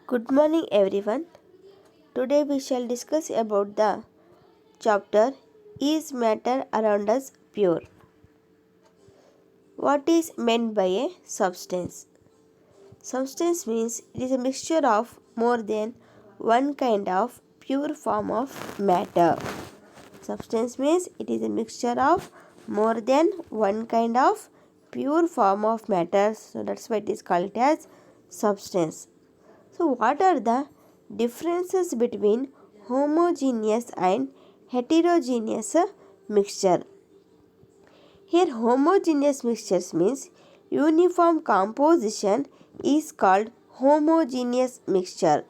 Good morning everyone. Today we shall discuss about the chapter Is Matter Around Us Pure? What is meant by a substance? Substance means it is a mixture of more than one kind of pure form of matter. Substance means it is a mixture of more than one kind of pure form of matter. So that's why it is called as substance. So, what are the differences between homogeneous and heterogeneous mixture? Here, homogeneous mixtures means uniform composition is called homogeneous mixture.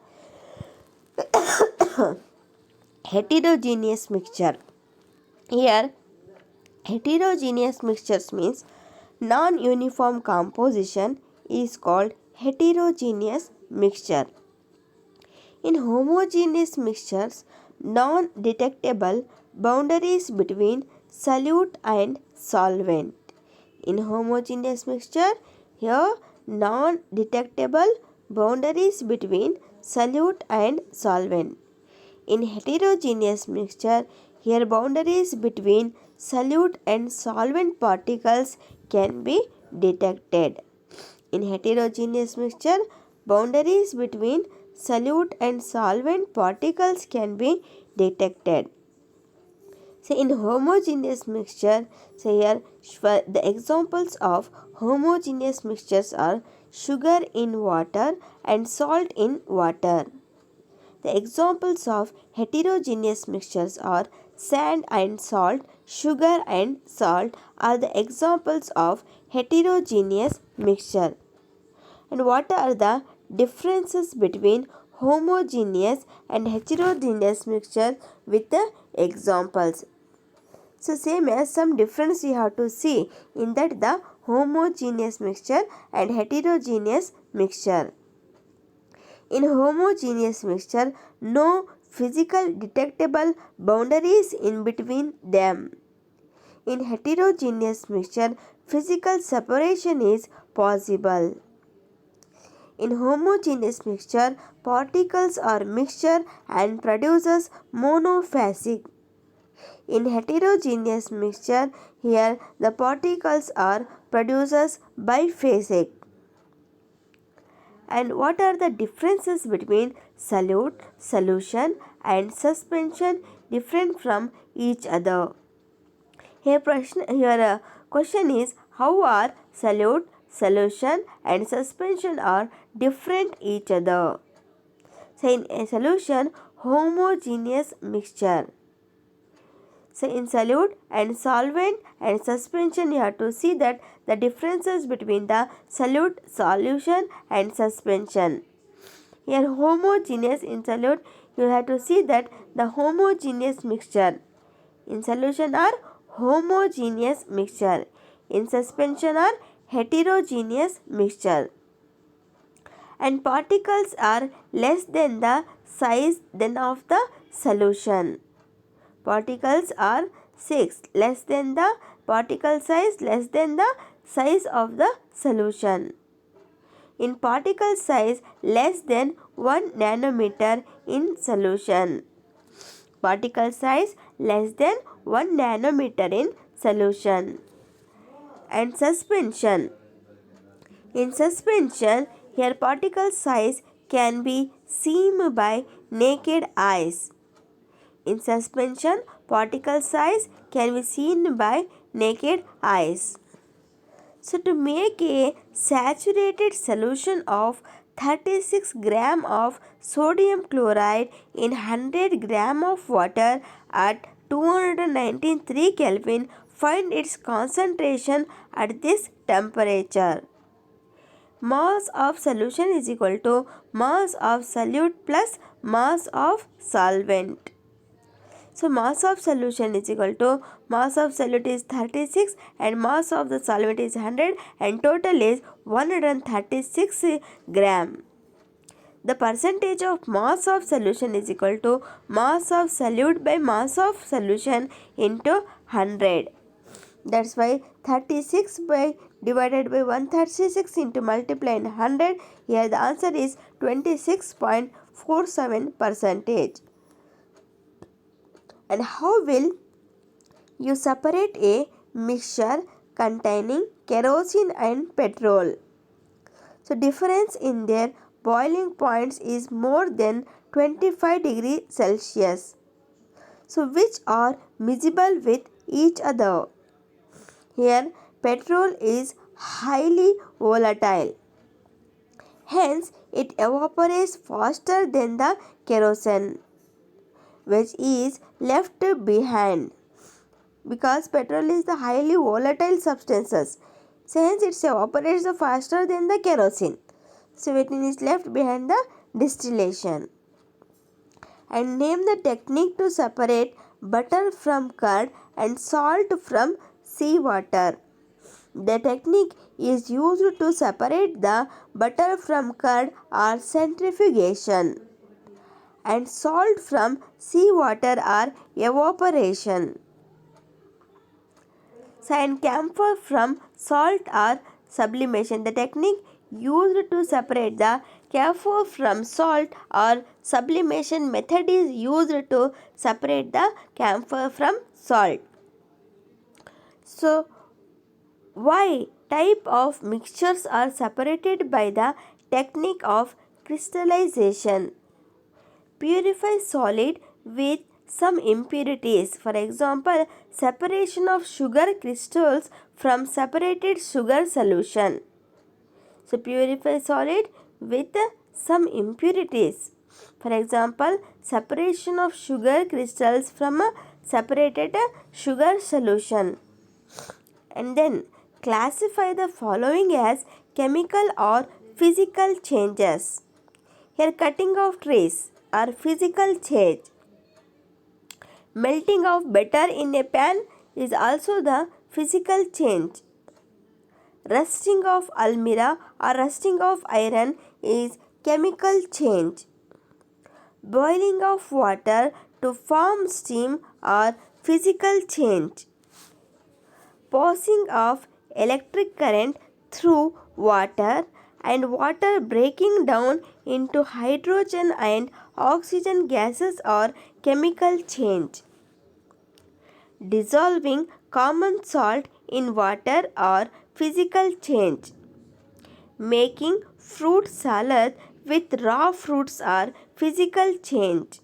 Heterogeneous mixture. Here, heterogeneous mixtures means non-uniform composition is called heterogeneous mixture. In homogeneous mixtures, non-detectable boundaries between solute and solvent. In homogeneous mixture, here non-detectable boundaries between solute and solvent. In heterogeneous mixture, here boundaries between solute and solvent particles can be detected. In heterogeneous mixture, boundaries between solute and solvent particles can be detected. So in homogeneous mixture, here the examples of homogeneous mixtures are sugar in water and salt in water. The examples of heterogeneous mixtures are sand and salt, sugar and salt are the examples of heterogeneous mixture. And what are the differences between homogeneous and heterogeneous mixture with the examples? So same as some difference you have to see in that the homogeneous mixture and heterogeneous mixture. In homogeneous mixture, no physical detectable boundaries in between them. In heterogeneous mixture, physical separation is possible. In homogeneous mixture, particles are mixture and produces monophasic. In heterogeneous mixture, here the particles are produces biphasic. And what are the differences between solute, solution and suspension different from each other? Here a question is, how are solute, solution and suspension are different each other? So in a solution, homogeneous mixture. So in solute and solvent and suspension, you have to see that the differences between the solute, solution and suspension. Here homogeneous in solute, you have to see that the homogeneous mixture. In solution are homogeneous mixture. In suspension are heterogeneous mixture. And particles are less than the size then of the solution. Particles are 6 less than the particle size less than the size of the solution. In particle size less than 1 nanometer in solution. Particle size less than 1 nanometer in solution. And suspension. In suspension, here particle size can be seen by naked eyes. In suspension, particle size can be seen by naked eyes. So to make a saturated solution of 36 gram of sodium chloride in 100 gram of water at 293 Kelvin, find its concentration at this temperature. Mass of solution is equal to mass of solute plus mass of solvent. So mass of solution is equal to mass of solute is 36 and mass of the solvent is 100 and total is 136 gram. The percentage of mass of solution is equal to mass of solute by mass of solution into 100. That's why 36 by divided by 136 into multiplying 100. Here the answer is 26.47%. And how will you separate a mixture containing kerosene and petrol? So difference in their boiling points is more than 25 degrees Celsius. So which are miscible with each other? Here petrol is highly volatile. Hence it evaporates faster than the kerosene, which is left behind, because petrol is the highly volatile substances. So hence it evaporates faster than the kerosene. So it is left behind the distillation. And name the technique to separate butter from curd and salt from seawater. The technique is used to separate the butter from curd or centrifugation, and salt from seawater or evaporation. And camphor from salt or sublimation. The technique used to separate the camphor from salt or sublimation method is used to separate the camphor from salt. So, why type of mixtures are separated by the technique of crystallization? Purify solid with some impurities. For example, separation of sugar crystals from separated sugar solution. So purify solid with some impurities. For example, separation of sugar crystals from a separated sugar solution. And then classify the following as chemical or physical changes. Here cutting of trees are physical change. Melting of butter in a pan is also the physical change. Rusting of almirah or rusting of iron is chemical change. Boiling of water to form steam or physical change. Passing of electric current through water and water breaking down into hydrogen and oxygen gases or chemical change. Dissolving common salt in water or physical change. Making fruit salad with raw fruits or physical change.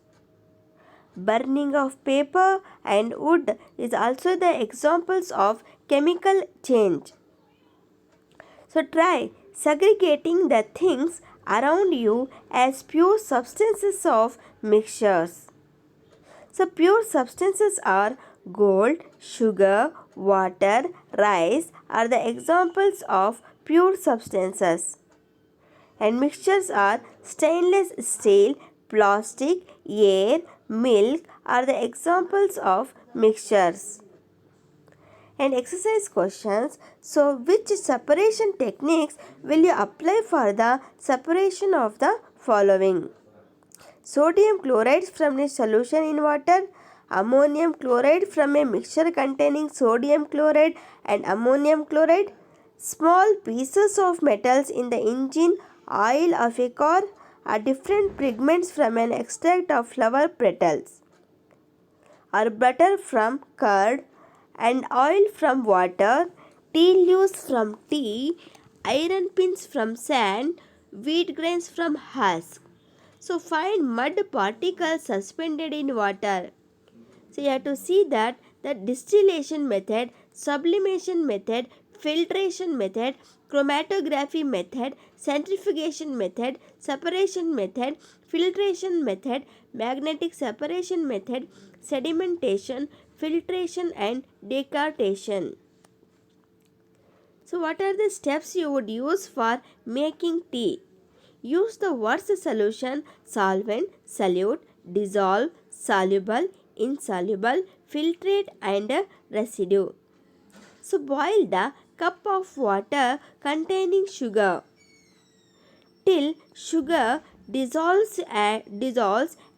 Burning of paper and wood is also the examples of chemical change. So try segregating the things around you as pure substances of mixtures. So pure substances are gold, sugar, water, rice are the examples of pure substances. And mixtures are stainless steel, plastic, air, milk are the examples of mixtures. And exercise questions. So which separation techniques will you apply for the separation of the following? Sodium chloride from a solution in water, ammonium chloride from a mixture containing sodium chloride and ammonium chloride, small pieces of metals in the engine oil of a car, are different pigments from an extract of flower petals, or butter from curd and oil from water, tea leaves from tea, iron pins from sand, wheat grains from husk. So find mud particles suspended in water. So you have to see that the distillation method, sublimation method, filtration method, chromatography method, centrifugation method, separation method, filtration method, magnetic separation method, sedimentation, filtration and decantation. So what are the steps you would use for making tea? Use the worst solution, solvent, solute, dissolve, soluble, insoluble, filtrate and residue. So boil the cup of water containing sugar till sugar dissolves.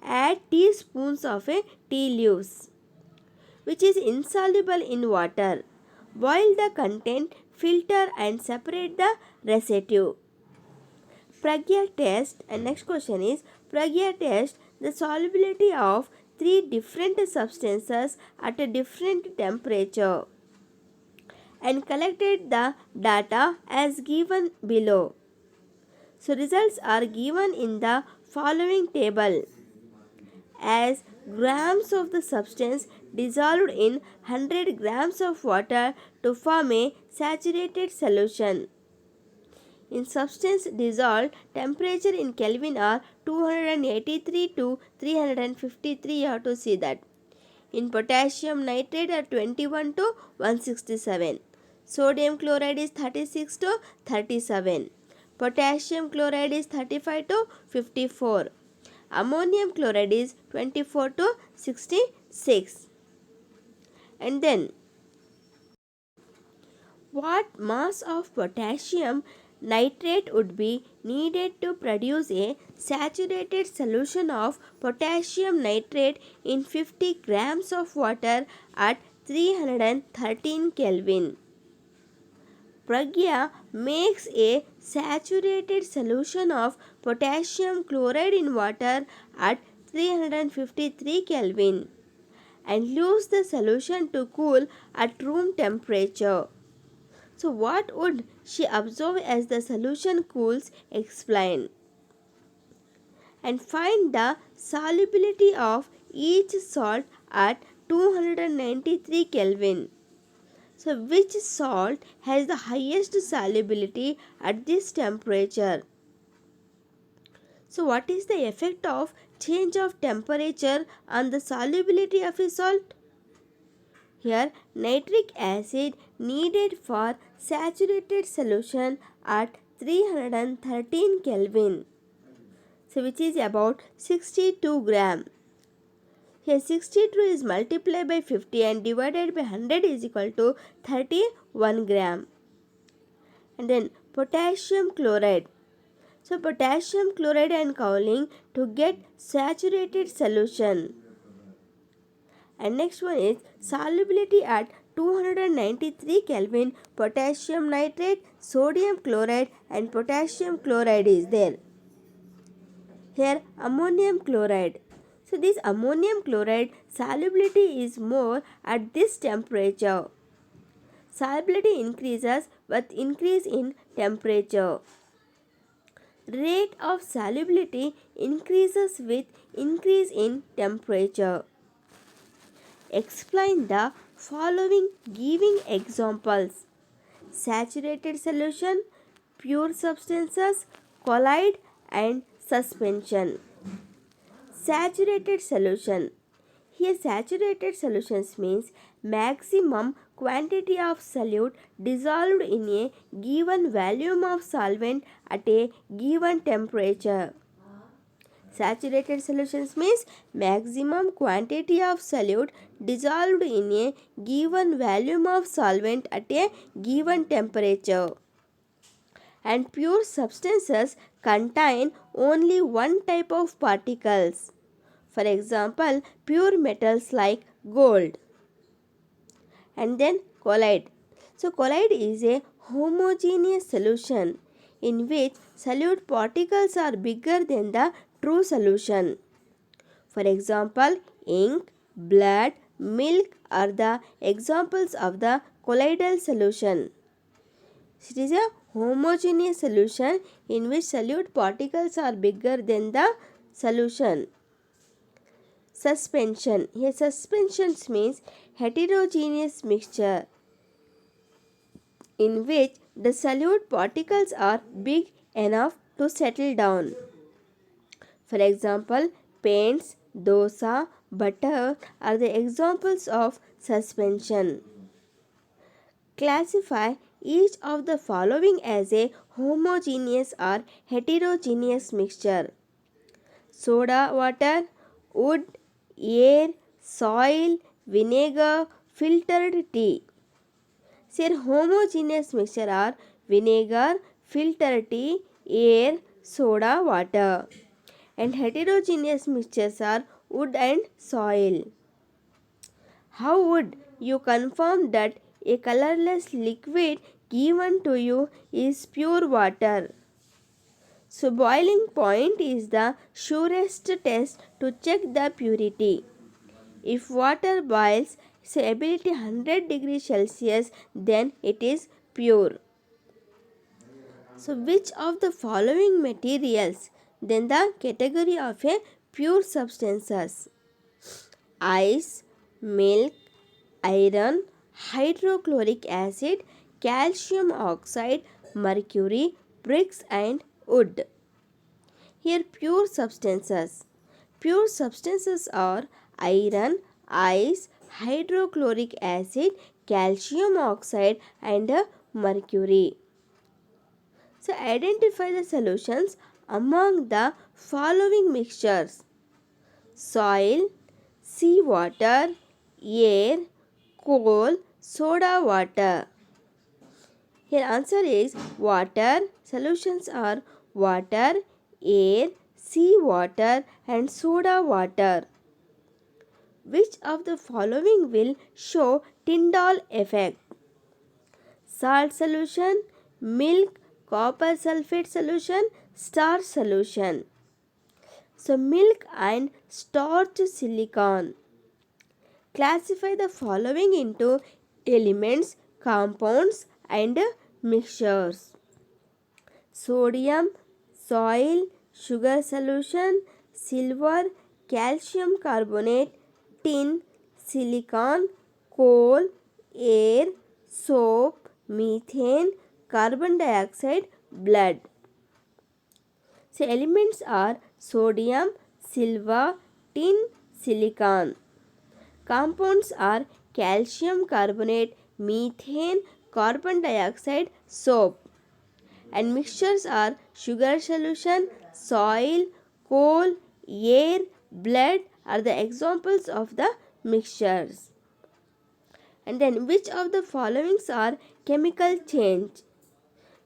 Add teaspoons of a tea leaves which is insoluble in water. Boil the content filter and separate the residue. Pragya test, and next question is Pragya test the solubility of three different substances at a different temperature and collected the data as given below. So results are given in the following table as grams of the substance dissolved in 100 grams of water to form a saturated solution. In substance dissolved, temperature in Kelvin are 283 to 353. You have to see that. In potassium nitrate are 21 to 167. Sodium chloride is 36 to 37. Potassium chloride is 35 to 54. Ammonium chloride is 24 to 66. And then what mass of potassium nitrate would be needed to produce a saturated solution of potassium nitrate in 50 grams of water at 313 Kelvin? Pragya makes a saturated solution of potassium chloride in water at 353 Kelvin and leaves the solution to cool at room temperature. So what would she observe as the solution cools? Explain. And find the solubility of each salt at 293 Kelvin. So which salt has the highest solubility at this temperature? So what is the effect of change of temperature on the solubility of a salt? Here nitric acid needed for saturated solution at 313 Kelvin. So which is about 62 gram. Here 62 is multiplied by 50 and divided by 100 is equal to 31 gram. And then potassium chloride. So potassium chloride and cooling to get saturated solution. And next one is solubility at 293 Kelvin, potassium nitrate, sodium chloride and potassium chloride is there. Here ammonium chloride. So this ammonium chloride solubility is more at this temperature. Solubility increases with increase in temperature. Rate of solubility increases with increase in temperature. Explain the following giving examples: saturated solution, pure substances, colloid and suspension. Saturated solution. Here saturated solutions means maximum quantity of solute dissolved in a given volume of solvent at a given temperature. Saturated solutions means maximum quantity of solute dissolved in a given volume of solvent at a given temperature. And pure substances contain only one type of particles. For example, pure metals like gold. And then colloid. So colloid is a homogeneous solution in which solute particles are bigger than the true solution. For example, ink, blood, milk are the examples of the colloidal solution. It is a homogeneous solution in which solute particles are bigger than the solution. Suspension. Here suspension means heterogeneous mixture in which the solute particles are big enough to settle down. For example, paints, dosa, butter are the examples of suspension. Classify each of the following as a homogeneous or heterogeneous mixture: soda water, wood, air, soil, vinegar, filtered tea. Say homogeneous mixture are vinegar, filtered tea, air, soda, water. And heterogeneous mixtures are wood and soil. How would you confirm that a colorless liquid given to you is pure water. So boiling point is the surest test to check the purity. If water boils, say ability 100 degrees Celsius, then it is pure. So which of the following materials? Then the category of a pure substances: ice, milk, iron, hydrochloric acid, calcium oxide, mercury, bricks and wood. Here pure substances. Pure substances are iron, ice, hydrochloric acid, calcium oxide and mercury. So identify the solutions among the following mixtures: soil, seawater, air, coal, soda water. Here answer is water. Solutions are water, air, seawater and soda water. Which of the following will show Tyndall effect? Salt solution, milk, copper sulfate solution, starch solution. So milk and starch silicon. Classify the following into elements, compounds and mixtures: sodium, soil, sugar solution, silver, calcium carbonate, tin, silicon, coal, air, soap, methane, carbon dioxide, blood. So elements are sodium, silver, tin, silicon. Compounds are calcium carbonate, methane, carbon dioxide, soap. And mixtures are sugar solution, soil, coal, air, blood are the examples of the mixtures. And then which of the followings are chemical change?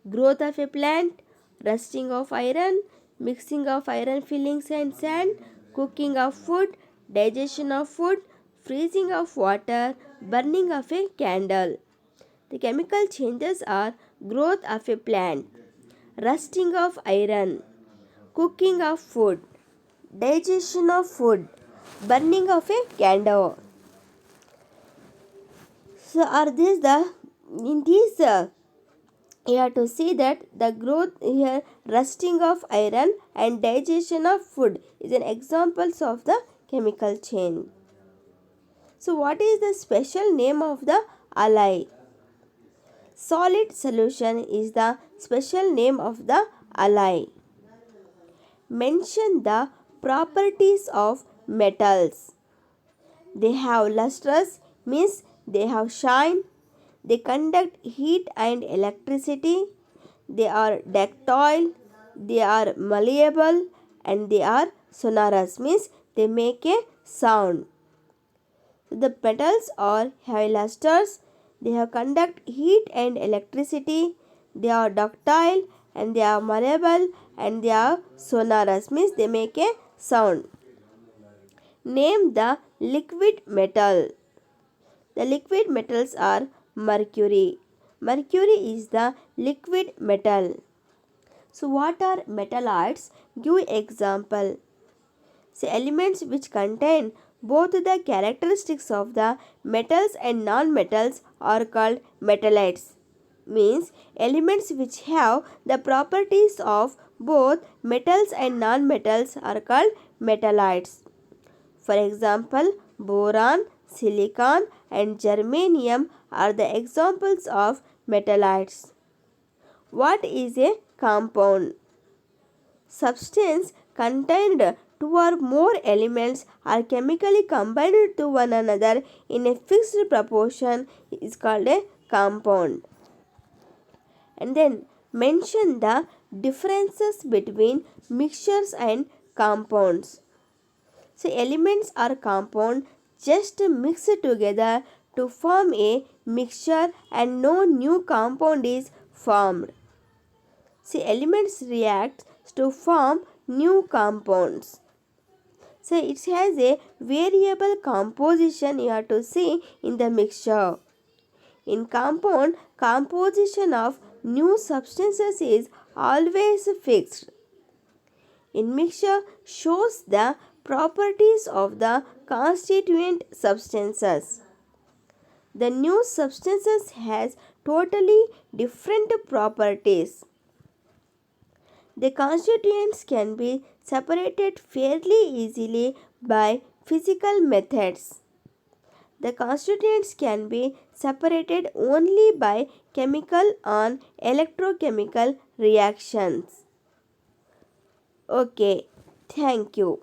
Growth of a plant, rusting of iron, mixing of iron fillings and sand, cooking of food, digestion of food, freezing of water, burning of a candle. The chemical changes are growth of a plant, rusting of iron, cooking of food, digestion of food, burning of a candle. So are these the in these you have to see that the growth here, rusting of iron and digestion of food is an examples of the chemical chain. So what is the special name of the alloy? Solid solution is the special name of the alloy. Mention the properties of metals. They have lustrous means they have shine. They conduct heat and electricity. They are ductile. They are malleable and they are sonorous means they make a sound. The metals are have lusters. They have conduct heat and electricity. They are ductile and they are malleable and they are sonorous means they make a sound. Name the liquid metal. The liquid metals are mercury. Mercury is the liquid metal. So what are metalloids? Give example. So elements which contain both the characteristics of the metals and non-metals are called metalloids. Means elements which have the properties of both metals and non-metals are called metalloids. For example, boron, silicon and germanium are the examples of metalloids. What is a compound? Substance contained two or more elements are chemically combined to one another in a fixed proportion is called a compound. And then mention the differences between mixtures and compounds. So elements are compound just mixed together to form a mixture and no new compound is formed. See, elements react to form new compounds. So it has a variable composition you have to see in the mixture. In compound, composition of new substances is always fixed. In mixture, shows the properties of the constituent substances. The new substances has totally different properties. The constituents can be separated fairly easily by physical methods. The constituents can be separated only by chemical and electrochemical reactions. Okay, thank you.